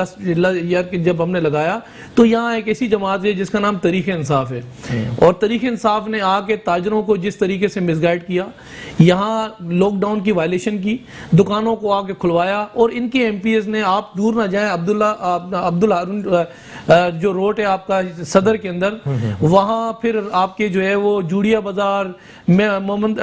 Year جب ہم نے لگایا تو یہاں ایک ایسی جماعت ہے جس کا نام تحریک انصاف ہے، اور تحریک انصاف نے آ کے تاجروں کو جس طریقے سے مس گائیڈ کیا، یہاں لاک ڈاؤن کی وائلیشن کی، دکانوں کو آ کے کھلوایا، اور ان کے ایم پی ایز نے، آپ دور نہ جائیں، عبداللہ جو روڈ ہے آپ کا صدر کے اندر، وہاں پھر آپ کے جو ہے وہ جوڑیا بازار محمد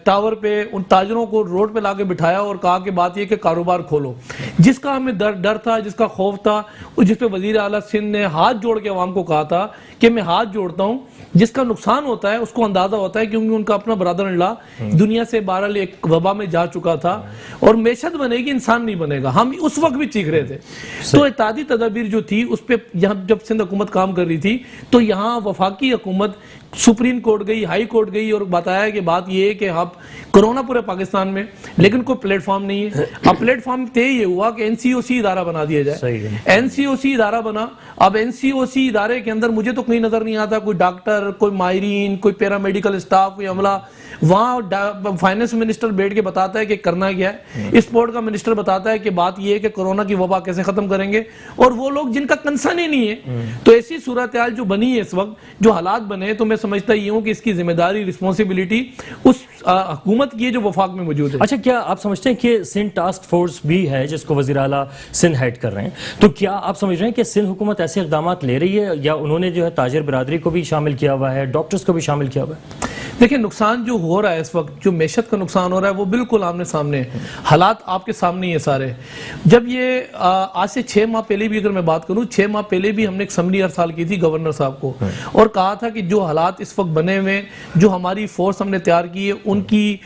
ٹاور پہ ان تاجروں کو روڈ پہ لا کے بٹھایا اور کہا کہ بات یہ کہ کاروبار کھولو، جس کا ہمیں ڈر تھا، جس کا خوف تھا، جس پہ وزیر اعلیٰ سندھ نے ہاتھ جوڑ کے عوام کو کہا تھا کہ میں ہاتھ جوڑتا ہوں، جس کا نقصان ہوتا ہے اس کو اندازہ ہوتا ہے، کیونکہ ان کا اپنا برادر ان لا دنیا سے بہرحال ایک وبا میں جا چکا تھا، اور معیشت بنے گی، انسان نہیں بنے گا، ہم اس وقت بھی چیخ رہے تھے۔ تو احتیاطی تدابیر جو تھی اس پہ یہاں جب سندھ حکومت کام کر رہی تھی تو یہاں وفاقی حکومت سپریم کورٹ گئی، ہائی کورٹ گئی، اور بتایا کہ بات یہ ہے کہ اب کرونا پورے پاکستان میں، لیکن کوئی پلیٹ فارم نہیں ہے۔ اب پلیٹ فارم طے یہ ہوا کہ این سی او سی ادارہ بنا دیا جائے، این سی او سی ادارہ بنا۔ اب این سی او سی ادارے کے اندر مجھے تو کہیں نظر نہیں آتا کوئی ڈاکٹر، کوئی ماہرین، کوئی پیرامیڈیکل اسٹاف، کوئی عملہ۔ وہاں فائنانس منسٹر بیٹھ کے بتاتا ہے کہ کرنا کیا ہے، اسپورٹ کا منسٹر بتاتا ہے کہ بات یہ ہے کہ کرونا کی وبا کیسے ختم کریں گے، اور وہ لوگ جن کا کنسرن ہی نہیں ہے۔ تو ایسی صورتحال جو بنی ہے اس وقت، جو حالات بنے، تو میں سمجھتا یہ ہوں کہ اس کی ذمہ داری، رسپانسبلٹی اس حکومت کی ہے جو وفاق میں موجود ہے۔ اچھا، کیا آپ سمجھتے ہیں کہ سندھ ٹاسک فورس بھی ہے جس کو وزیر اعلیٰ سندھ ہیڈ کر رہے ہیں، تو کیا آپ سمجھ رہے ہیں کہ سندھ حکومت ایسے اقدامات لے رہی ہے، یا انہوں نے جو ہے تاجر برادری کو بھی شامل کیا ہوا ہے، ڈاکٹرز کو بھی شامل کیا ہوا ہے؟ دیکھیں، نقصان جو ہو رہا ہے اس وقت، جو معیشت کا نقصان ہو رہا ہے، وہ بالکل آمنے سامنے ہے، حالات آپ کے سامنے ہیں سارے۔ جب یہ آج سے 6 ماہ پہلے بھی اگر میں بات کروں، 6 ماہ پہلے بھی ہم نے ایک سمری ارسال کی تھی گورنر صاحب کو، اور کہا تھا کہ جو حالات اس وقت بنے ہوئے، جو ہماری فورس ہم نے تیار کی ہے، ان کی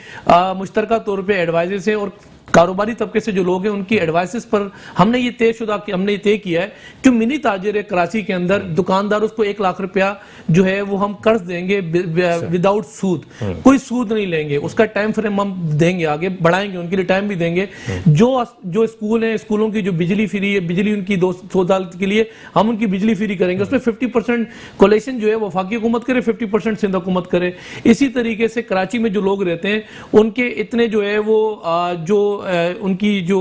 مشترکہ طور پہ ایڈوائزز ہیں، اور کاروباری طبقے سے جو لوگ ہیں ان کی ایڈوائسز پر ہم نے یہ طے کیا ہے کہ منی تاجر ہے کراچی کے اندر، دکاندار اس کو 1 لاکھ روپیہ جو ہے وہ ہم قرض دیں گے وداؤٹ سود، کوئی سود نہیں لیں گے، اس کا ٹائم فریم ہم دیں گے، آگے بڑھائیں گے، ان کے لیے ٹائم بھی دیں گے۔ جو اسکول ہیں، اسکولوں کی جو بجلی فری ہے، بجلی ان کی 2 سال کے لیے ہم ان کی بجلی فری کریں گے، اس میں 50% کولیشن جو ہے وفاقی حکومت کرے، 50% سندھ حکومت کرے۔ اسی طریقے سے کراچی میں جو لوگ رہتے ہیں ان کے اتنے جو ہے وہ جو ان کی جو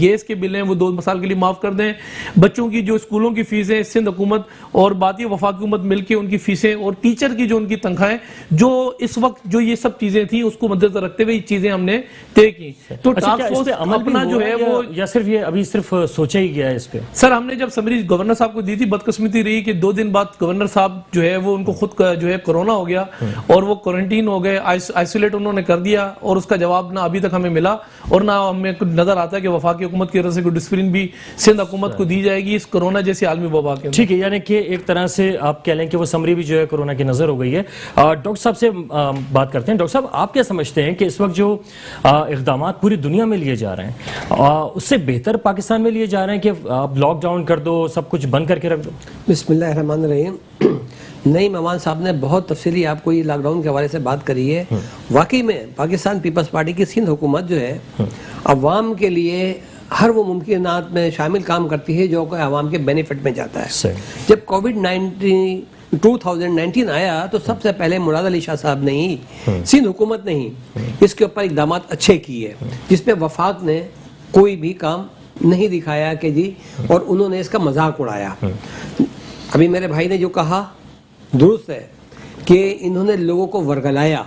گیس کے بل ہیں وہ 2 سال کے لیے معاف کر دیں، بچوں کی جو اسکولوں کی فیسیں سندھ حکومت اور باقی وفاقی حکومت مل کے ان کی فیسیں، اور ٹیچر کی جو ان کی تنخواہیں، جو اس وقت جو یہ سب چیزیں تھیں اس کو مد نظر رکھتے ہوئے یہ چیزیں ہم نے طے کی۔ تو ٹاسک فورس اپنا جو ہے وہ، یا صرف یہ ابھی صرف سوچا ہی گیا ہے اس پہ؟ سر ہم نے جب سمری گورنر صاحب کو دی تھی، بدقسمتی رہی کہ 2 دن بعد گورنر صاحب جو ہے وہ ان کو خود جو ہے کورونا ہو گیا، اور وہ کوارنٹین ہو گئے، آئسولیٹ انہوں نے کر دیا، اور اس کا جواب نہ ابھی تک ہمیں ملا، اور نہ ہمیں نظر آتا ہے کہ وفاقی حکومت کی طرف سے کوئی ڈسپلن بھی سندھ حکومت کو دی جائے گی اس کورونا جیسی عالمی وبا کے اندر۔ ٹھیک ہے، یعنی کہ ایک طرح سے آپ کہہ لیں کہ وہ سمری بھی جو ہے کورونا کی نظر ہو گئی ہے۔ ڈاکٹر صاحب سے بات کرتے ہیں۔ ڈاکٹر صاحب، آپ کیا سمجھتے ہیں کہ اس وقت جو اقدامات پوری دنیا میں لیے جا رہے ہیں اس سے بہتر پاکستان میں لیے جا رہے ہیں کہ آپ لاک ڈاؤن کر دو، سب کچھ بند کر کے رکھ دو؟ بسم اللہ الرحمن الرحیم۔ نعیم امان صاحب نے بہت تفصیلی آپ کو یہ لاک ڈاؤن کے حوالے سے بات کری ہے۔ واقعی میں پاکستان پیپلز پارٹی کی سندھ حکومت جو ہے عوام کے لیے ہر وہ ممکنات میں شامل کام کرتی ہے جو کہ عوام کے بینیفٹ میں جاتا ہے۔ جب کووڈ 2019 آیا تو سب سے پہلے مراد علی شاہ صاحب نے ہی، سندھ حکومت نے ہی اس کے اوپر اقدامات اچھے کیے، جس پہ وفاق نے کوئی بھی کام نہیں دکھایا کہ جی، اور انہوں نے اس کا مذاق اڑایا۔ ابھی میرے بھائی نے جو کہا درست ہے کہ انہوں نے لوگوں کو ورگلایا۔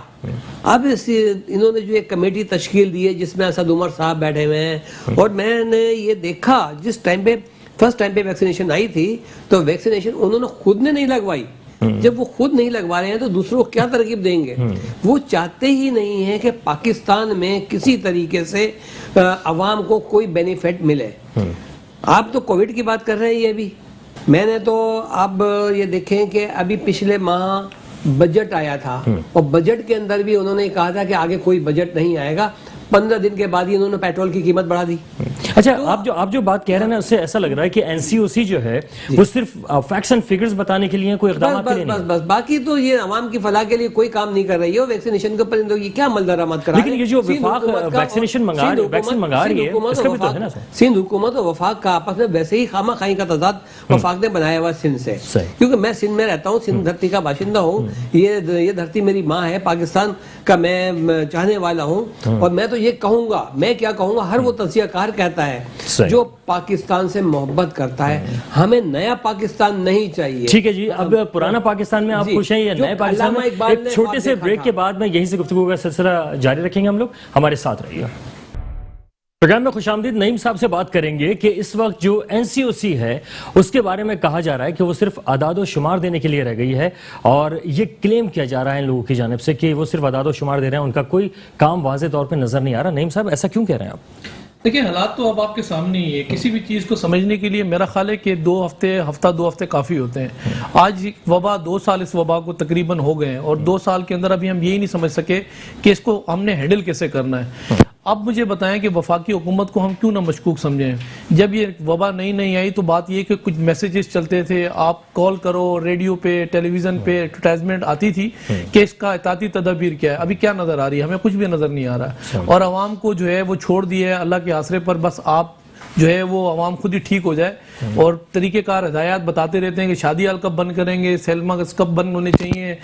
اب انہوں نے جو ایک کمیٹی تشکیل دی ہے جس میں اسد عمر صاحب بیٹھے ہوئے ہیں، اور میں نے یہ دیکھا جس ٹائم پہ فرسٹ ٹائم پہ ویکسینیشن آئی تھی تو ویکسینیشن انہوں نے خود نے نہیں لگوائی۔ جب وہ خود نہیں لگوا رہے ہیں تو دوسروں کو کیا ترغیب دیں گے؟ وہ چاہتے ہی نہیں ہیں کہ پاکستان میں کسی طریقے سے عوام کو کوئی بینیفٹ ملے۔ آپ تو کووڈ کی بات کر رہے ہیں، یہ بھی میں نے تو اب یہ دیکھیں کہ ابھی پچھلے ماہ بجٹ آیا تھا، اور بجٹ کے اندر بھی انہوں نے کہا تھا کہ آگے کوئی بجٹ نہیں آئے گا، 15 دن کے بعد ہی انہوں نے پیٹرول کی قیمت بڑھا دی۔ اچھا، آپ جو بات کہہ رہے ہیں نا، اس سے ایسا لگ رہا ہے کہ این سی او سی جو ہے وہ صرف فیکٹس اینڈ فگرز بتانے کے لیے، کوئی اقدامات کے لیے نہیں۔ بس باقی تو یہ عوام کی فلاح کے لیے کوئی کام نہیں کر رہی ہے۔ ویکسینیشن کے اوپر یہ کیا عمل درآمد کرا رہے ہیں؟ لیکن یہ جو وفاق ویکسینیشن منگا رہی ہے اس کا بھی تو ہے نا۔ سندھ حکومت اور وفاق کا آپس میں ویسے ہی خامہ خائی کا تضاد وفاق نے بنایا ہوا سندھ سے، کیونکہ میں سندھ میں رہتا ہوں، سندھ دھرتی کا باشندہ ہوں، یہ دھرتی میری ماں ہے، پاکستان کا میں چاہنے والا ہوں، اور میں تو یہ کہوں گا، میں کیا کہوں گا، ہر وہ تجزیہ کار کہتا ہے جو پاکستان سے محبت کرتا ہے، ہمیں نیا پاکستان نہیں چاہیے. ٹھیک ہے جی، اب پرانا پاکستان میں آپ خوش ہیں یا نئے پاکستان میں؟ ایک چھوٹے سے بریک کے بعد میں یہیں سے گفتگو کا سلسلہ جاری رکھیں گے. ہم لوگ ہمارے ساتھ رہیے. پروگرام میں خوش آمدید. نعیم صاحب سے بات کریں گے کہ اس وقت جو NCOC ہے اس کے بارے میں کہا جا رہا ہے کہ وہ صرف اعداد و شمار دینے کے لیے رہ گئی ہے، اور یہ کلیم کیا جا رہا ہے ان لوگوں کی جانب سے کہ وہ صرف اعداد و شمار دے رہے ہیں، ان کا کوئی کام واضح طور پہ نظر نہیں آ رہا. نعیم صاحب ایسا کیوں کہہ رہے ہیں آپ؟ دیکھیں حالات تو اب آپ کے سامنے ہی ہے. کسی بھی چیز کو سمجھنے کے لیے میرا خیال ہے کہ 2 ہفتے کافی ہوتے ہیں. آج وبا 2 سال اس وبا کو تقریباً ہو گئے ہیں، اور 2 سال کے اندر ابھی ہم یہی نہیں سمجھ سکے کہ اس کو ہم نے ہینڈل کیسے کرنا ہے. اب مجھے بتائیں کہ وفاقی حکومت کو ہم کیوں نہ مشکوک سمجھیں. جب یہ وبا نہیں آئی تو بات یہ کہ کچھ میسیجز چلتے تھے، آپ کال کرو، ریڈیو پہ، ٹیلی ویژن پہ ایڈورٹائزمنٹ آتی تھی کہ اس کا احتیاطی تدابیر کیا ہے. ابھی کیا نظر آ رہی ہے؟ ہمیں کچھ بھی نظر نہیں آ رہا، اور عوام کو جو ہے وہ چھوڑ دیا ہے اللہ کے آسرے پر. بس آپ جو ہے وہ عوام خود ہی ٹھیک ہو جائے، اور طریقہ کار ہدایات بتاتے رہتے ہیں کہ شادی ہال کب بند کریں گے، سینما کب بند ہونے چاہیے،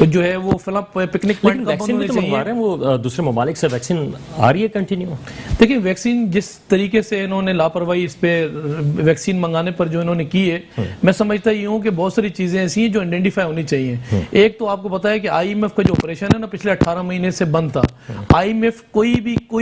جو ہے وہ فلاں پکنک پوائنٹ کب بند ہونے چاہیے. وہ دوسرے ممالک سے ویکسین آ رہی ہے کنٹینیو. دیکھیں ویکسین جس طریقے سے انہوں نے لاپرواہی اس پہ ویکسین منگانے پر جو انہوں نے کی ہے، میں سمجھتا ہی ہوں کہ بہت ساری چیزیں ایسی ہیں جو آئیڈینٹیفائی ہونی چاہیے. ایک تو آپ کو پتا ہے کہ IMF کا جو آپریشن ہے نا پچھلے 18 مہینے سے بند تھا. IMF کوئی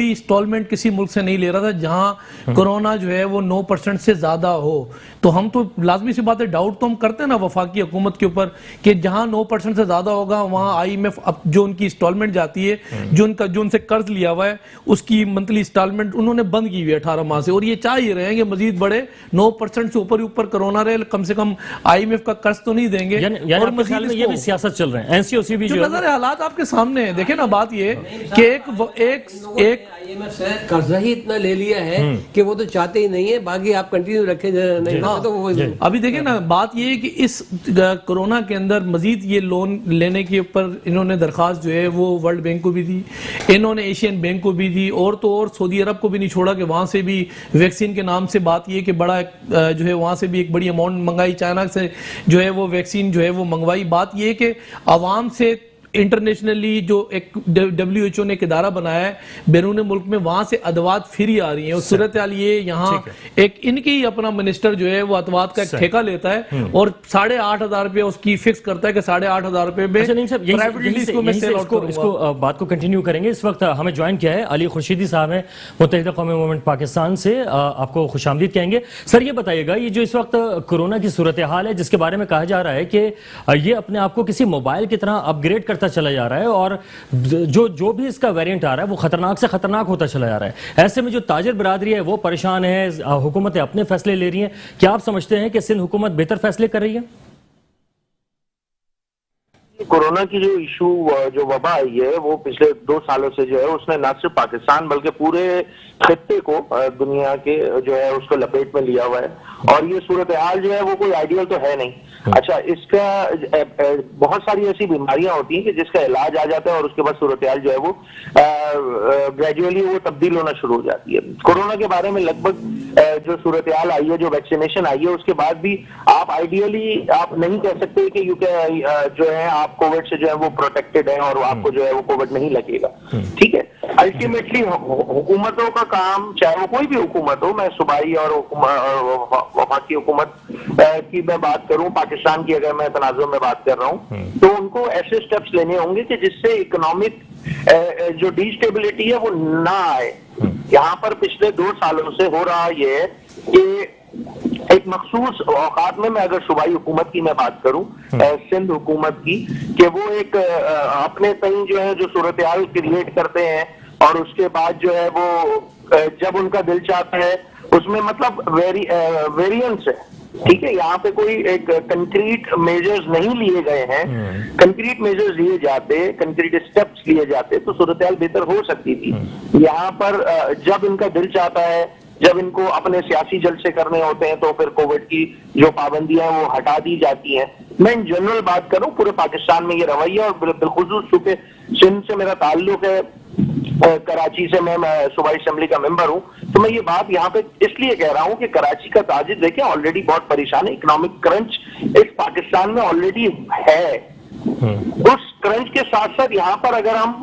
انسٹالمنٹ کسی ملک سے نہیں لے رہا تھا جہاں کورونا جو ہے وہ 9% سے زیادہ ہو. تو ہم تو لازمی سی بات ہے ڈاؤٹ تو ہم کرتے ہیں نا وفاقی حکومت کے اوپر کہ جہاں 9% سے زیادہ ہوگا وہاں IMF جو ان کی انسٹالمنٹ جاتی ہے، جو ان سے قرض لیا ہوا ہے اس کی منتھلی انسٹالمنٹ انہوں نے بند کی ہوئی ہے 18 ماہ سے، اور یہ چاہ ہی رہے ہیں کہ مزید بڑھے. 9% سے اوپر کرونا رہے، کم سے کم IMF کا قرض تو نہیں دیں گے. اور مزید یہ بھی سیاست چل رہے ہیں. NCOC بھی جو نظر حالات آپ کے سامنے ہیں. دیکھیں نا بات یہ کہ ایک IMF سے قرض ہی اتنا لے لیا ہے کہ وہ تو چاہتے ہی نہیں ہے، باقی آپ کنٹینیو رکھے نہیں. ابھی دیکھیں نا بات یہ ہے کہ اس کورونا کے اندر مزید یہ لون لینے کے اوپر انہوں نے درخواست جو ہے وہ ورلڈ بینک کو بھی دی، انہوں نے ایشین بینک کو بھی دی، اور تو اور سعودی عرب کو بھی نہیں چھوڑا کہ وہاں سے بھی ویکسین کے نام سے بات یہ کہ بڑا جو ہے وہاں سے بھی ایک بڑی اماؤنٹ منگائی، چائنا سے جو ہے وہ ویکسین جو ہے وہ منگوائی. بات یہ کہ عوام سے انٹرنیشنلی جو ایک WHO نے ایک ادارہ بنایا ہے بیرون ملک میں، وہاں سے ادوات فری آ رہی ہیں. اور صورتحال یہ یہاں ایک ان کی اپنا منسٹر جو ہے وہ ادوات کا ایک ٹھیکہ لیتا ہے اور 8,500 روپے اس کی فکس کرتا ہے کہ 8,500 روپے میں اس کو بات کو کنٹینیو کریں گے. اس وقت ہمیں جوائن کیا ہے علی خورشیدی صاحب ہیں متحدہ قومی موومنٹ پاکستان سے. آپ کو خوش آمدید کہیں گے. سر یہ بتائیے گا یہ جو اس وقت کورونا کی صورتحال ہے جس کے بارے میں کہا جا رہا ہے کہ یہ اپنے آپ کو کسی موبائل کی طرح اپ گریڈ کرتا چلا جا رہا ہے، اور جو بھی اس کا ویریئنٹ آ رہا ہے وہ خطرناک سے خطرناک ہوتا چلا جا رہا ہے. ایسے میں جو تاجر برادری ہے وہ پریشان ہے، حکومتیں اپنے فیصلے لے رہی ہیں. کیا آپ سمجھتے ہیں کہ سندھ حکومت بہتر فیصلے کر رہی ہے؟ کورونا کی جو ایشو جو وبا آئی ہے وہ پچھلے 2 سالوں سے جو ہے اس نے نہ صرف پاکستان بلکہ پورے خطے کو، دنیا کے جو ہے اس کو لپیٹ میں لیا ہوا ہے. اور یہ صورتحال جو ہے وہ کوئی آئیڈیل تو ہے نہیں. اچھا، اس کا بہت ساری ایسی بیماریاں ہوتی ہیں کہ جس کا علاج آ جاتا ہے اور اس کے بعد صورتحال جو ہے وہ گریجولی وہ تبدیل ہونا شروع ہو جاتی ہے. کورونا کے بارے میں لگ بھگ جو صورتحال آئی ہے، جو ویکسینیشن آئی ہے، اس کے بعد بھی آپ آئیڈیلی آپ نہیں کہہ سکتے کہ جو ہے آپ کووڈ سے جو ہے وہ پروٹیکٹڈ ہیں اور آپ کو جو ہے وہ کووڈ نہیں لگے گا. ٹھیک ہے، الٹیمیٹلی حکومتوں کا کام، چاہے وہ کوئی بھی حکومت ہو، میں صوبائی اور وفاقی حکومت کی میں بات کروں، پاکستان کی اگر میں تناظر میں بات کر رہا ہوں، تو ان کو ایسے سٹیپس لینے ہوں گے کہ جس سے اکنامک جو ڈی اسٹیبلٹی ہے وہ نہ آئے. یہاں پر پچھلے 2 سالوں سے ہو رہا یہ ہے کہ ایک مخصوص اوقات میں اگر صوبائی حکومت کی میں بات کروں، سندھ حکومت کی، کہ وہ ایک اپنے تئیں جو ہے جو صورتحال کریٹ کرتے ہیں اور اس کے بعد جو ہے وہ جب ان کا دل چاہتا ہے اس میں مطلب ویریئنس ہے. ٹھیک ہے، یہاں پہ کوئی ایک کنکریٹ میجرز نہیں لیے گئے ہیں. کنکریٹ میجرز لیے جاتے، کنکریٹ اسٹیپس لیے جاتے تو صورتحال بہتر ہو سکتی تھی. یہاں پر جب ان کا دل چاہتا ہے، جب ان کو اپنے سیاسی جلسے کرنے ہوتے ہیں تو پھر کووڈ کی جو پابندیاں ہیں وہ ہٹا دی جاتی ہیں. میں ان جنرل بات کروں پورے پاکستان میں یہ رویہ، اور بالخصوص چونکہ سندھ سے میرا تعلق ہے، کراچی سے میں صوبائی اسمبلی کا ممبر ہوں، تو میں یہ بات یہاں پہ اس لیے کہہ رہا ہوں کہ کراچی کا تاجر دیکھیں آلریڈی بہت پریشان ہے. اکنامک کرنچ اس پاکستان میں آلریڈی ہے. اس کرنچ کے ساتھ ساتھ یہاں پر اگر ہم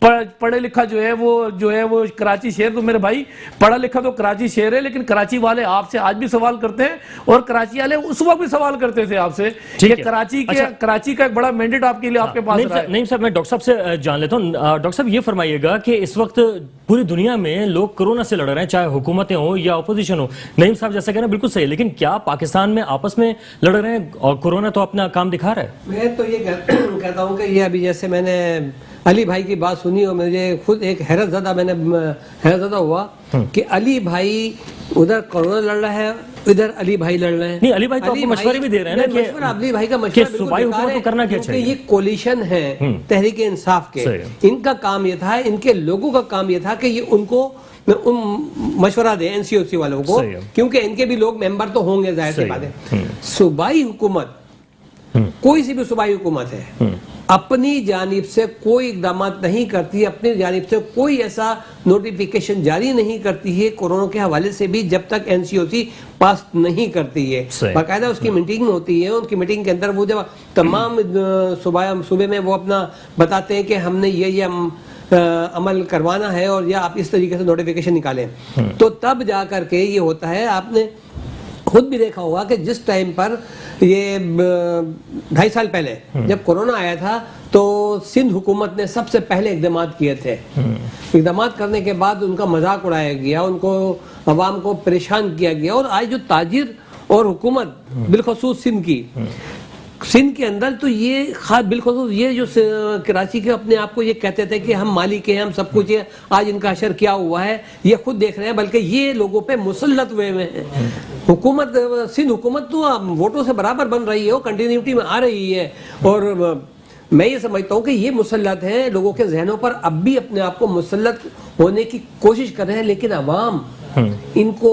پڑھے لکھا جو ہے وہ کراچی شہر، تو میرے بھائی پڑھا لکھا تو کراچی شہر ہے، لیکن کراچی والے آپ سے آج بھی سوال کرتے ہیں، اور کراچی والے اس وقت بھی سوال کرتے تھے آپ سے کہ کراچی کا ایک بڑا مینڈیٹ آپ کے لیے آپ کے پاس رہا ہے۔ نہیں صاحب، میں ڈاکٹر صاحب سے جان لیتا ہوں۔ ڈاکٹر صاحب یہ فرمائیے گا کہ اس وقت پوری دنیا میں لوگ کورونا سے لڑ رہے ہیں، چاہے حکومتیں ہوں یا اپوزیشن ہو، نعیم صاحب جیسا کہنا بالکل صحیح، لیکن کیا پاکستان میں آپس میں لڑ رہے ہیں اور کورونا تو اپنا کام دکھا رہا ہے؟ میں تو یہ کہتا ہوں کہ یہ ابھی جیسے میں نے علی بھائی کی بات سنی اور مجھے خود ایک حیرت زدہ ہوا کہ علی بھائی ادھر کورونا لڑ رہا ہے، ادھر علی بھائی لڑ رہے ہیں۔ نہیں، علی بھائی تو آپ کو مشورے بھی دے رہے ہیں نا علی بھائی کا کہ مشورہ صوبائی حکومت کو کرنا کیا چاہیے؟ یہ کولیشن ہے تحریک انصاف کے، ان کا کام یہ تھا، ان کے لوگوں کا کام یہ تھا کہ یہ ان کو مشورہ دیں این سی او سی والوں کو، کیونکہ ان کے بھی لوگ ممبر تو ہوں گے، ظاہر سی بات ہے۔ صوبائی حکومت، کوئی سی بھی صوبائی حکومت ہے، اپنی جانب سے کوئی اقدامات نہیں کرتی، اپنی جانب سے کوئی ایسا نوٹیفیکیشن جاری نہیں کرتی ہے کورونا کے حوالے سے بھی، جب تک این سی او سی پاس نہیں کرتی ہے۔ باقاعدہ اس کی میٹنگ ہوتی ہے، ان کی میٹنگ کے اندر وہ جب تمام صوبے میں وہ اپنا بتاتے ہیں کہ ہم نے یہ عمل کروانا ہے اور یا آپ اس طریقے سے نوٹیفیکیشن نکالیں، تو تب جا کر کے یہ ہوتا ہے۔ آپ نے خود بھی دیکھا ہوگا کہ جس ٹائم پر یہ 2.5 سال پہلے جب کورونا آیا تھا تو سندھ حکومت نے سب سے پہلے اقدامات کیے تھے۔ اقدامات کرنے کے بعد ان کا مذاق اڑایا گیا، ان کو عوام کو پریشان کیا گیا، اور آج جو تاجر اور حکومت بالخصوص سندھ کے اندر تو یہ بالخصوص یہ جو کراچی کے اپنے آپ کو یہ کہتے تھے کہ ہم مالک ہیں، ہم سب کچھ ہیں، آج ان کا حشر کیا ہوا ہے یہ خود دیکھ رہے ہیں، بلکہ یہ لوگوں پہ مسلط ہوئے ہیں۔ حکومت سندھ حکومت تو ووٹوں سے برابر بن رہی ہے، وہ کنٹینیوٹی میں آ رہی ہے، اور میں یہ سمجھتا ہوں کہ یہ مسلط ہیں لوگوں کے ذہنوں پر، اب بھی اپنے آپ کو مسلط ہونے کی کوشش کر رہے ہیں، لیکن عوام ان کو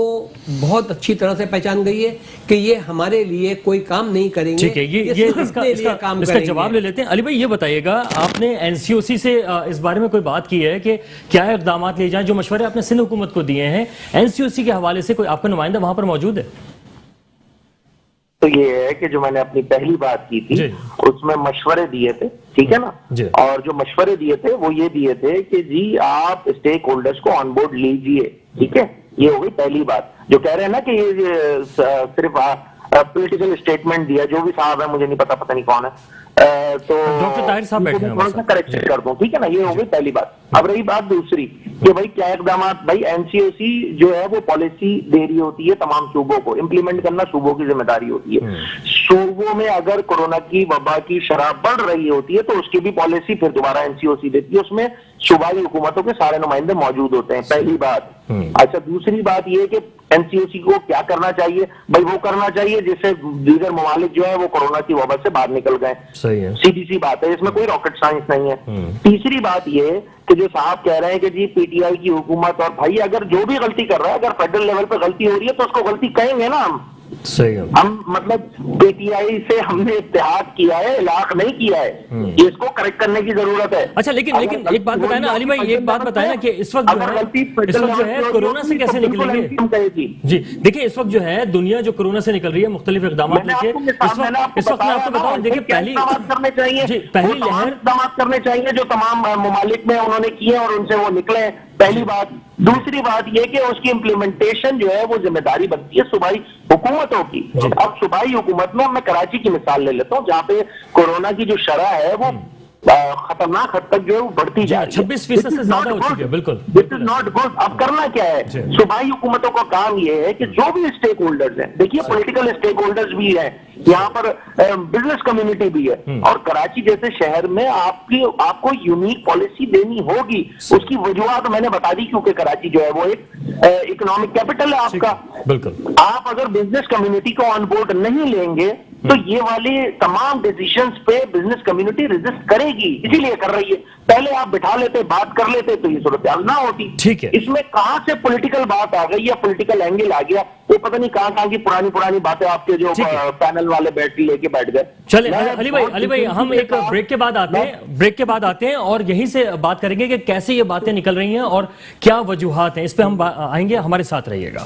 بہت اچھی طرح سے پہچان گئی ہے کہ یہ ہمارے لیے کوئی کام نہیں کریں گے، ٹھیک ہے، یہ اس کا جواب لے لیتے ہیں۔ علی بھائی یہ بتائیے گا، آپ نے این سی او سی سے اس بارے میں کوئی بات کی ہے کہ کیا اقدامات لیے جائیں؟ جو مشورے آپ نے سندھ حکومت کو دیے ہیں این سی او سی کے حوالے سے، کوئی آپ کا نمائندہ وہاں پر موجود ہے؟ تو یہ ہے کہ جو میں نے اپنی پہلی بات کی تھی اس میں مشورے دیے تھے، ٹھیک ہے نا، اور جو مشورے دیے تھے وہ یہ دیے تھے کہ جی آپ اسٹیک ہولڈرز کو آن بورڈ لیجئے، ٹھیک ہے، یہ ہو گئی پہلی بات۔ جو کہہ رہے ہیں نا کہ یہ صرف پولیٹیکل اسٹیٹمنٹ دیا، جو بھی صاحب ہے مجھے نہیں پتہ نہیں کون ہے، تو ڈاکٹر طاہر صاحب بیٹھے ہیں، تھوڑا سا کریکشن کر دوں، ٹھیک ہے نا، یہ ہو گئی پہلی بات۔ اب رہی بات دوسری کہ بھائی کیا اقدامات، بھائی این سی او سی جو ہے وہ پالیسی دے رہی ہوتی ہے تمام صوبوں کو، امپلیمنٹ کرنا صوبوں کی ذمہ داری ہوتی ہے۔ صوبوں میں اگر کورونا کی وبا کی شرح بڑھ رہی ہوتی ہے تو اس کی بھی پالیسی پھر دوبارہ این سی او سی دیتی ہے، اس میں صوبائی حکومتوں کے سارے نمائندے موجود ہوتے ہیں، پہلی بات۔ اچھا، دوسری بات یہ کہ این سی او سی کو کیا کرنا چاہیے؟ بھائی وہ کرنا چاہیے جس سے دیگر ممالک جو ہے وہ کورونا کی وبا سے باہر نکل گئے، سیدھی سی بات ہے، اس میں کوئی راکٹ سائنس نہیں ہے۔ تیسری بات یہ کہ جو صاحب کہہ رہے ہیں کہ جی پی ٹی آئی کی حکومت، اور بھائی اگر جو بھی غلطی کر رہا ہے، اگر فیڈرل لیول پہ غلطی ہو رہی ہے تو اس کو غلطی کہیں گے نا ہم مطلب پی ٹی آئی سے ہم نے اتحاد کیا ہے، علاق نہیں کیا ہے، یہ اس کو کریکٹ کرنے کی ضرورت ہے۔ اچھا، لیکن ایک بات بتائیں نا علی بھائی، ایک بات بتائیں نا کہ اس وقت جو ہے کورونا سے کیسے نکلیں گے؟ جی دیکھیں، اس وقت جو ہے دنیا جو کورونا سے نکل رہی ہے مختلف اقدامات لے کے، اس وقت میں آپ کو بتاؤں، دیکھیں پہلی لہر اقدامات کرنے چاہیے جو تمام ممالک میں انہوں نے کیے اور ان سے وہ نکلے، پہلی بات۔ دوسری بات یہ کہ اس کی امپلیمنٹیشن جو ہے وہ ذمہ داری بنتی ہے صوبائی حکومتوں کی۔ اب صوبائی حکومت میں کراچی کی مثال لے لیتا ہوں، جہاں پہ کورونا کی جو شرح ہے وہ خطرناک حد تک جو ہے وہ بڑھتی جا رہی ہے، 26% سے زیادہ ہو چکی ہے، بالکل۔ دس از ناٹ گڈ۔ اب کرنا کیا ہے؟ صوبائی حکومتوں کا کام یہ ہے کہ جو بھی اسٹیک ہولڈرز ہیں، دیکھیے پولیٹیکل اسٹیک ہولڈرز بھی ہیں یہاں پر، بزنس کمیونٹی بھی ہے، اور کراچی جیسے شہر میں آپ کو یونیک پالیسی دینی ہوگی۔ اس کی وجوہات میں نے بتا دی، کیونکہ کراچی جو ہے وہ ایک اکنامک کیپٹل ہے آپ کا، بالکل۔ آپ اگر بزنس کمیونٹی کو آن بورڈ نہیں لیں گے تو یہ والی تمام ڈیسیشنز پہ بزنس کمیونٹی ریزسٹ کرے گی، اسی لیے کر رہی ہے۔ پہلے آپ بٹھا لیتے، بات کر لیتے تو یہ صورتحال نہ ہوتی۔ ٹھیک ہے، اس میں کہاں سے پولیٹیکل بات آ گئی یا پولیٹیکل اینگل آ گیا، وہ پتہ نہیں کہاں کی پرانی باتیں آپ کے جو پینل والے لے کے بیٹھ گئے۔ چلیں علی بھائی ہم ایک بریک کے بعد آتے ہیں اور یہیں سے بات کریں گے کہ کیسے یہ باتیں نکل رہی ہیں اور کیا وجوہات ہیں، اس پہ ہم آئیں گے، ہمارے ساتھ رہیے گا۔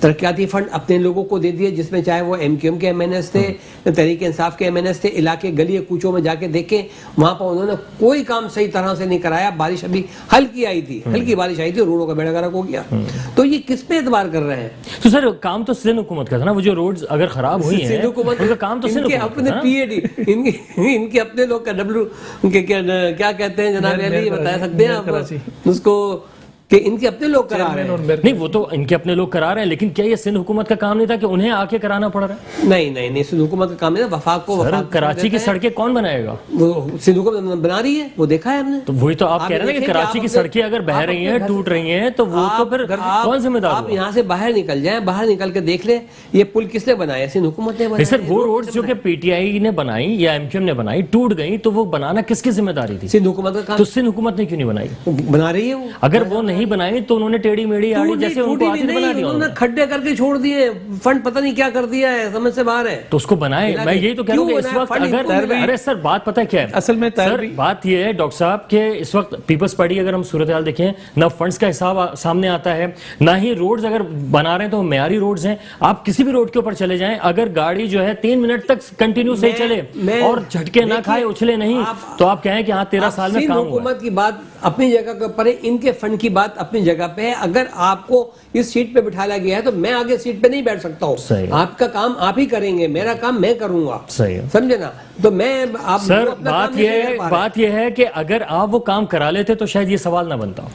ترقیاتی فنڈ اپنے لوگوں کو دے دیے، جس میں چاہے وہ ایم کیو ایم کے ایم این ایس تھے، تحریک انصاف کے ایم این ایس تھے، علاقے گلی کوچوں میں جا کے دیکھیں، وہاں پر انہوں نے کوئی کام صحیح طرح سے نہیں کرایا. بارش ابھی ہلکی آئی تھی، ہلکی بارش آئی تھی، روڈوں کا بیڑا گرک ہو گیا. تو یہ کس پہ اعتبار کر رہے ہیں؟ تو سر کام تو سندھ حکومت کا تھا نا، وہ جو روڈز اگر خراب ہوئی ہیں ان کا کام تو سندھ حکومت اپنے پی اے ڈی ان کے اپنے لوگ کا ڈبلو کیا کہتے ہیں جناب علی، بتا سکتے ہیں آپ اس کو، کہ ان کے اپنے لوگ کرا رہے ہیں؟ نہیں وہ تو ان کے اپنے لوگ کرا رہے ہیں، لیکن کیا یہ سندھ حکومت کا کام نہیں تھا کہ انہیں آ کے کرانا پڑ رہا ہے؟ نہیں سندھ حکومت کا کام نہیں، وفاق کو کراچی کی سڑکیں کون بنائے گا؟ وہ سندھ حکومت بنا رہی ہے، وہ دیکھا ہے ہم نے. تو وہی تو آپ کہہ رہے ہیں کہ کراچی کی سڑکیں اگر بہہ رہی ہیں، ٹوٹ رہی ہیں، تو وہ تو پھر کون ذمہ دار ہوگا؟ آپ یہاں سے باہر نکل جائیں، باہر نکل کے دیکھ لیں یہ پل کس نے بنایا؟ سندھ حکومت نے بنایا. سر وہ روڈز جو کہ پی ٹی آئی نے بنائی یا ایم کیو ایم نے بنائی ٹوٹ گئی، تو وہ بنانا کس کی ذمہ داری تھی؟ سندھ حکومت کا کام. تو سندھ حکومت نے کیوں نہیں بنائی؟ بنا رہی ہے وہ. اگر وہ نہیں بنائی تو انہوں نے ٹیڑھی میڑھی آڑی جیسے ان کو آدمی بنا دیا، انہوں نے کھڈے کر کے چھوڑ دیے، فنڈ پتہ نہیں کیا کر دیا ہے، سمجھ سے باہر ہے. تو اس کو بنائے. میں یہی تو کہہ رہا ہوں کہ اس وقت اگر ارے سر بات پتہ کیا ہے اصل میں سر، بات یہ ہے ڈاکٹر صاحب کہ اس وقت پیپلز پارٹی اگر ہم صورتحال دیکھیں، نہ فنڈز کا حساب سامنے آتا ہے، نہ ہی روڈز اگر بنا رہے ہیں تو معیاری روڈز ہیں. آپ کسی بھی روڈ کے اوپر چلے جائیں، اگر گاڑی جو ہے 3 منٹ تک کنٹینیو صحیح چلے اور جھٹکے نہ کھائے، اچھلے نہیں، تو آپ کہیں کہ ہاں 13 سال میں کام ہوا. حکومت کی بات اپنی جگہ کے اوپر ہے، ان کے فنڈ کی بات اپنی جگہ پہ ہے. اگر آپ کو اس سیٹ پہ بٹھایا گیا ہے تو میں آگے سیٹ پہ نہیں بیٹھ سکتا ہوں. آپ کا کام آپ ہی کریں گے، میرا کام میں کروں گا. سمجھے نا؟ تو میں آپ سر بات یہ ہے کہ اگر آپ وہ کام کرا لیتے تو شاید یہ سوال نہ بنتا.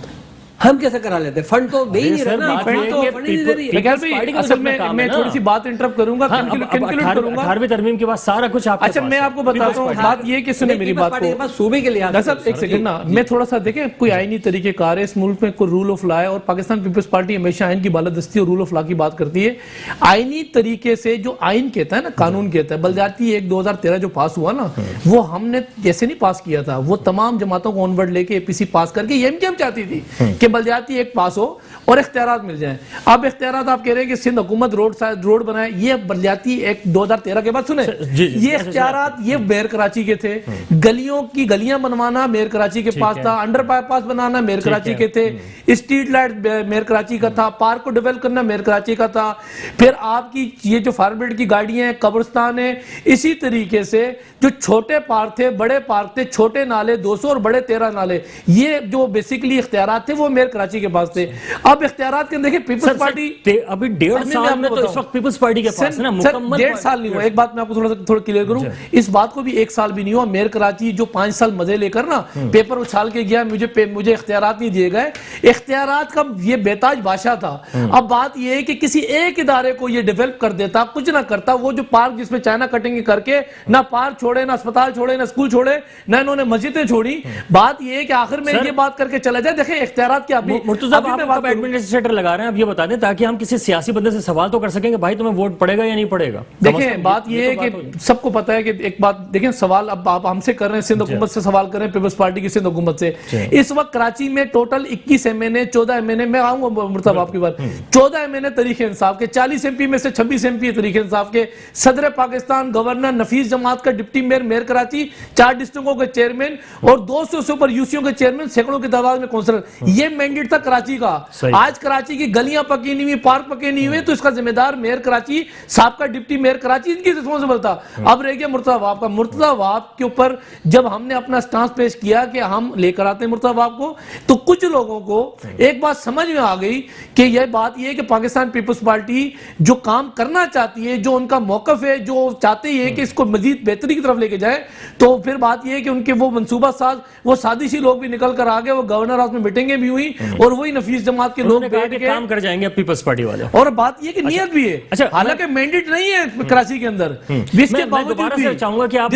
ہم کیسے کرا لیتے؟ فنڈ تو دے ہی نہیں رہے نا، فنڈ تو فنڈ ہی نہیں دے رہی ہے. اصل میں تھوڑی سی بات انٹرپٹ کروں گا، کنکلوڈ کروں گا. 18ویں ترمیم کے بعد سارا کچھ آپ. اچھا میں آپ کو بتاتا ہوں، بات یہ کہ سنیں میری بات کو، صوبے کے لحاظ سے ایک سیکنڈ نا، میں تھوڑا سا دیکھیں کوئی آئینی طریقہ کار ہے اس ملک میں، کوئی رول آف لا ہے، اور پاکستان پیپلز پارٹی ہمیشہ آئین کی بالادستی اور رول آف لا کی بات کرتی ہے. آئینی طریقے سے جو آئین کہتا ہے نا، قانون کہتا ہے، بلدیاتی ایک 2013 جو پاس ہوا نا، وہ ہم نے جیسے نہیں پاس کیا تھا، وہ تمام جماعتوں کو آن ورڈ لے کے اے پی سی پاس کر کے، یہ ایم کیو ایم چاہتی تھی کہ بلدیاتی ایک پاس ہو اور اختیارات مل جائیں. اب اختیارات آپ کہہ رہے ہیں کہ سندھ حکومت روڈ بنائے، یہ بلدیاتی ایک 2013 کے بعد سنیں، یہ اختیارات یہ میئر کراچی کے تھے. گلیوں کی گلیاں بنوانا میئر کراچی کے پاس تھا، انڈر پاس بنانا میئر کراچی کے تھے، اسٹریٹ لائٹ میئر کراچی کا تھا، پارک کو ڈیولپ کرنا میئر کراچی کا تھا. پھر آپ کی یہ جو فارمیڈ کی گاڑیاں ہیں، قبرستان ہیں، اسی طریقے سے جو چھوٹے پارک تھے، بڑے پارک تھے، چھوٹے نالے 200 اور بڑے 13 نالے، یہ جو بیسیکلی اختیارات تھے وہ میئر کراچی کے پاس تھے. اب اختیارات کے دیکھیں پیپلز پارٹی ابھی 1.5 سال میں تو اس وقت پیپلز پارٹی کے پاس ہے نا مکمل. 1.5 سال نہیں ہوا. ایک بات میں آپ کو تھوڑا کلیئر کروں، اس بات کو بھی 1 سال بھی نہیں ہوا. میئر کراچی جو 5 سال مزے لے کر نا پیپر اچھال کے گیا، مجھے اختیارات نہیں دیے گئے. اختیارات کا یہ بیتاج بادشاہ تھا. اب بات یہ ہے کہ کسی ایک ادارے کو یہ ڈیولپ کر دیتا، کچھ نہ کرتا. وہ جو پارک جس میں چائنا کٹنگ کر کے نہ پارک چھوڑے، نہ اسپتال چھوڑے، نہ اسکول چھوڑے، نہ انہوں نے مسجدیں چھوڑی. بات یہ ہے کہ آخر میں یہ بات کر کے چلا جائے. دیکھیں اختیارات کیا مرتضیٰ آپ ایڈمنسٹریٹر لگا رہے ہیں، اب یہ بتا دیں تاکہ ہم کسی سیاسی بندے سے سوال تو کر سکیں کہ بھائی تمہیں ووٹ پڑے گا یا نہیں پڑے گا. دیکھیں بات یہ ہے کہ سب کو پتا ہے کہ ایک بات دیکھیں، سوال اب آپ ہم سے کر رہے ہیں، سندھ حکومت سے سوال کر رہے ہیں، پیپلز پارٹی کی سندھ حکومت سے. اس وقت کراچی میں ٹوٹل 21 ایم این اے، 14 ایم این اے، میں آؤں گا مرتضیٰ آپ کی بات، 14 ایم این اے تحریک انصاف کے، 40 ایم پی میں سے 26 ایم پی تحریک انصاف کے، صدر پاکستان، گورنر، نفیس جماعت کا ڈپٹی میئر، میئر کراچی، 4 ڈسٹرکٹوں کے چیئرمین اور 200 سے اوپر یو سیوں کے چیئرمین، سینکڑوں کی تعداد میں کونسلر. یہ مینڈیٹ تھا کراچی کا. آج کراچی کی گلیاں پکی نہیں ہوئی، پارک پکے نہیں ہوئے، تو اس کا ذمہ دار میئر کراچی، سابقہ ڈپٹی میئر کراچی، ان کی رسپانسبل تھا. اب رہ گیا مرتضیٰ وہاب کا. مرتضیٰ وہاب کے اوپر جب ہم نے اپنا سٹانس پیش کیا کہ ہم لے کر آتے ہیں مرتضیٰ وہاب کو، تو کچھ لوگوں کو ایک بات سمجھ میں آ گئی کہ یہ بات یہ ہے کہ پاکستان پیپلز پارٹی جو کام کرنا چاہتی ہے، جو ان کا موقف ہے، جو چاہتے ہیں کہ اس کو مزید بہتری کی طرف لے کے جائے، تو پھر بات یہ ہے کہ ان کے وہ منصوبہ ساز، وہ سازشی لوگ بھی نکل کر آگے، وہ گورنر ہاؤس میں میٹنگیں بھی ہوئی اور وہی نفیس جماعت کے لوگ بیٹھ کے کام کر جائیں گے پیپلز پارٹی والے. اور بات یہ کہ نیت بھی ہے، حالانکہ مینڈیٹ نہیں ہے کراچی کے اندر. میں دوبارہ سے چاہوں گا کہ آپ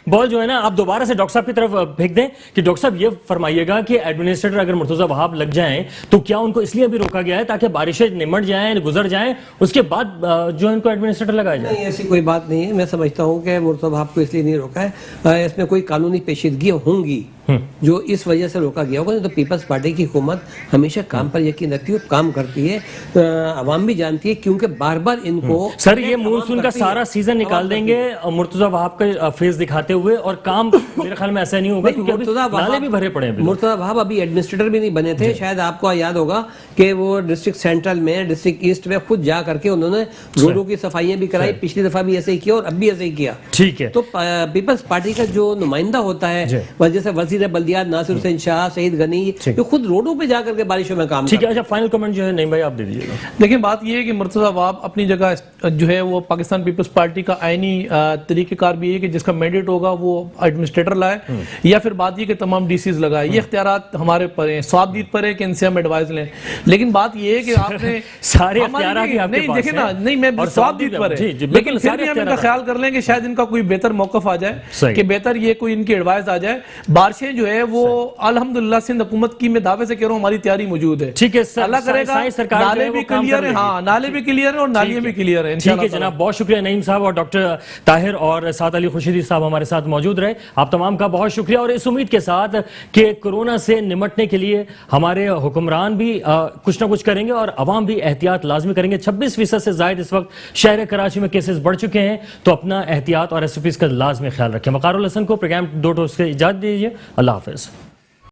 بال جو ہے نا آپ دوبارہ سے ڈاکٹر صاحب کی طرف پھینک دیں کہ ڈاکٹر صاحب یہ فرمائیے گا کہ ایڈمنسٹریٹر اگر مرتضیٰ وہاب لگ جائیں تو کیا ان کو اس لیے بھی روکا گیا ہے تاکہ بارشیں نمٹ جائیں، گزر جائیں، اس کے بعد جو ان کو ایڈمنسٹریٹر لگایا جائے؟ نہیں، ایسی کوئی بات نہیں ہے. میں سمجھتا ہوں کہ مرتضیٰ وہاب کو اس لیے نہیں روکا ہے، اس میں کوئی قانونی پیچیدگیاں ہوں گی جو اس وجہ سے روکا گیا ہوگا. نہیں تو پیپلز پارٹی کی حکومت ہمیشہ کام پر یقین رکھتی ہے, کام کرتی ہے, عوام بھی جانتی ہے, کیونکہ بار بار ان کو سر یہ مونسون کا سارا سیزن نکال دیں گے مرتضی وہاب کا فیس دکھاتے ہوئے, اور کام میرے خیال میں ایسا نہیں ہوگا کیونکہ نالے بھی بھرے پڑے ہیں. مرتضی وہاب ابھی ایڈمنسٹریٹر بھی نہیں بنے تھے, شاید آپ کو یاد ہوگا کہ وہ ڈسٹرکٹ سینٹرل میں, ڈسٹرکٹ ایسٹ میں خود جا کر کے انہوں نے روڈوں کی صفائیاں بھی کرائی, پچھلی دفعہ بھی ایسے ہی کیا اور اب بھی ایسے ہی کیا. ٹھیک ہے, تو پیپلز پارٹی کا جو نمائندہ ہوتا ہے جیسے وزیر بلدیات ناصر حسین شاہ, سعید غنی, یہ خود روڈوں پہ جا کر کے بارشوں میں کام ٹھیک ہے. اچھا فائنل کمنٹ جو ہے نہیں بھائی آپ دے دیجیے گا. دیکھیں بات یہ ہے کہ مرتضی وہاب اپنی جگہ جو ہے وہ پاکستان پیپلز پارٹی کا آئینی طریقہ کار بھی ہے کہ جس کا مینڈیٹ ہوگا وہ ایڈمنسٹریٹر لائے, یا پھر بات یہ کہ تمام ڈی سیز لگائے. یہ اختیارات ہمارے پر ہیں, صواب دید پر ہے کہ ان سے ہم ایڈوائز لیں. لیکن بات یہ ہے کہ آپ نے سارے اختیارات ہی آپ کے نہیں پاس دیکھیں نا, نہیں میں صواب دید پر ہے, لیکن پھر بھی ہم ان کا خیال کر لیں کہ شاید ان کا کوئی بہتر موقف آ جائے, کہ بہتر یہ کوئی ان کی ایڈوائز آ جائے. بارشیں جو ہے وہ الحمدللہ سندھ حکومت کی میں دعوے سے کہہ رہا ہوں ہماری تیاری موجود ہے. ٹھیک ہے, اللہ کرے گا نالے بھی کلیئر ہیں, ہاں نالے بھی کلیئر ہیں اور نالیاں بھی کلیئر ہیں. ٹھیک ہے جناب, بہت شکریہ نعیم صاحب اور ڈاکٹر طاہر اور سعد علی خورشیدی صاحب ہمارے ساتھ موجود رہے. آپ تمام کا بہت شکریہ, اور اس امید کے ساتھ کہ کورونا سے نمٹنے کے لیے ہمارے حکمران بھی کچھ نہ کچھ کریں گے اور عوام بھی احتیاط لازمی کریں گے. 26% سے زائد اس وقت شہر کراچی میں کیسز بڑھ چکے ہیں, تو اپنا احتیاط اور SOPs کا لازمی خیال رکھیں. وقار الحسن کو پروگرام 2 ٹوس سے اجازت دیجیے. اللہ حافظ.